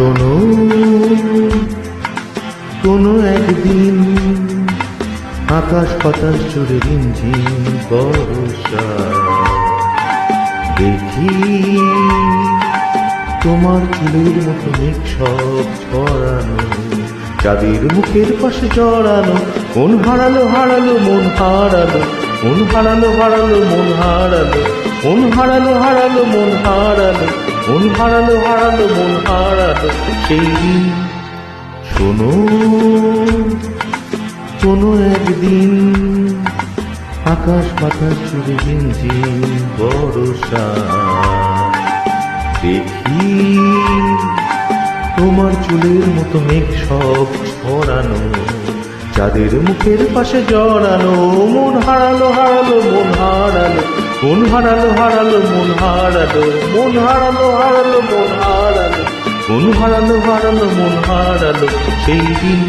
শোনো, কোনো একদিন আকাশ বাতাস জুড়ে রিমঝিম বর্ষা দেখি, তোমার চুলের মতো মেঘ সব ছড়ানো, চাঁদের মুখের পাশে জড়ানো, মন হারালো হারালো মন হারালো, মন হারালো হারালো মন হারালো, মন হারালো হারালো মন হারালো, মন হারালো হারালো মন হারালো সেই দিন। শোনো, কোনো একদিন আকাশ বাতাস জুড়ে ঝিমঝিম বর্ষা দেখি, তোমার চুলের মতো মেঘ সব ছড়ানো, চাঁদের মুখের পাশে জড়ানো, মন হারালো হারালো মন হারালো, মন হারালো হারালো মন হারালো, মন হারালো হারালো মন হারালো, মন হারালো হারালো মন হারালো সেই দিন।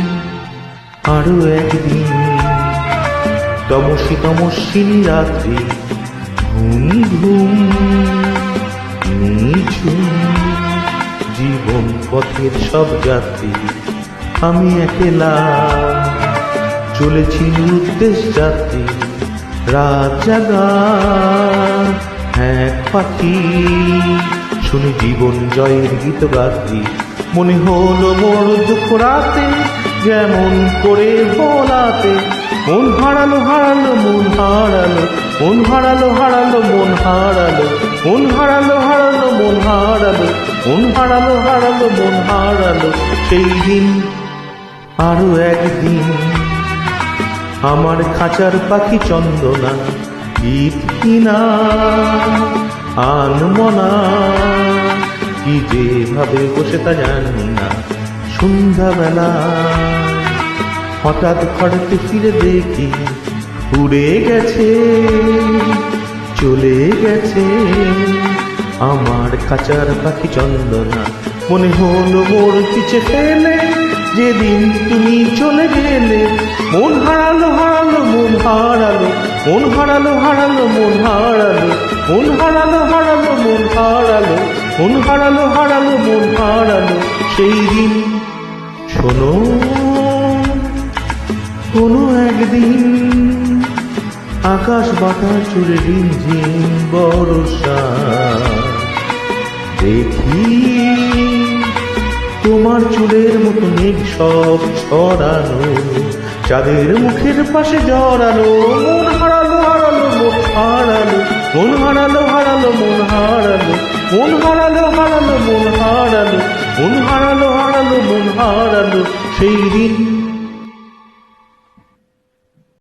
আরো একদিন তমস্বিনী রাত্রি, ঘুম ঘুম নিঝুম জীবন পথের সব যাত্রী, আমি একলা চলেছি উদ্দেশ যাত্রী, রাত জাগা এক পাখি, শুনি জীবন জয়ের গীত গাত্রী, মনে হলো মোর দুঃখ রাতে যেমন করে ভোলাতে, মন হারালো হারালো মন হারালো, মন হারালো হারালো মন হারালো, মন হারালো হারালো মন হারালো, মন হারালো হারালো মন হারালো সেই দিন। আরো একদিন আমার খাঁচার পাখি চন্দনা ঈদ কিনা আনমনা, কি যেভাবে বসে তা জানি না, সন্ধ্যাবেলা হঠাৎ ঘরেতে ফিরে দেখি উড়ে গেছে চলে গেছে আমার খাঁচার পাখি চন্দনা, মনে হলো মোর পিছে ফেলে যেদিন তুমি চলে গেলে, মন হারালো হারালো মন হারালো, মন হারালো হারালো মন হারালো, মন হারালো হারালো মন হারালো, মন হারালো হারালো মন হারালো সেই দিন। শোনো, কোনো একদিন আকাশ বাতাস জুড়ে রিমঝিম বর্ষা দেখি, তোমার চুলের মতো মেঘ সব ছড়ানো, চাঁদের মুখের পাশে জড়ানো, মন হারালো হারালো মন হারালো, মন হারালো হারালো মন হারালো, মন হারালো হারালো মন হারালো, মন হারালো হারালো মন হারালো সেই দিন।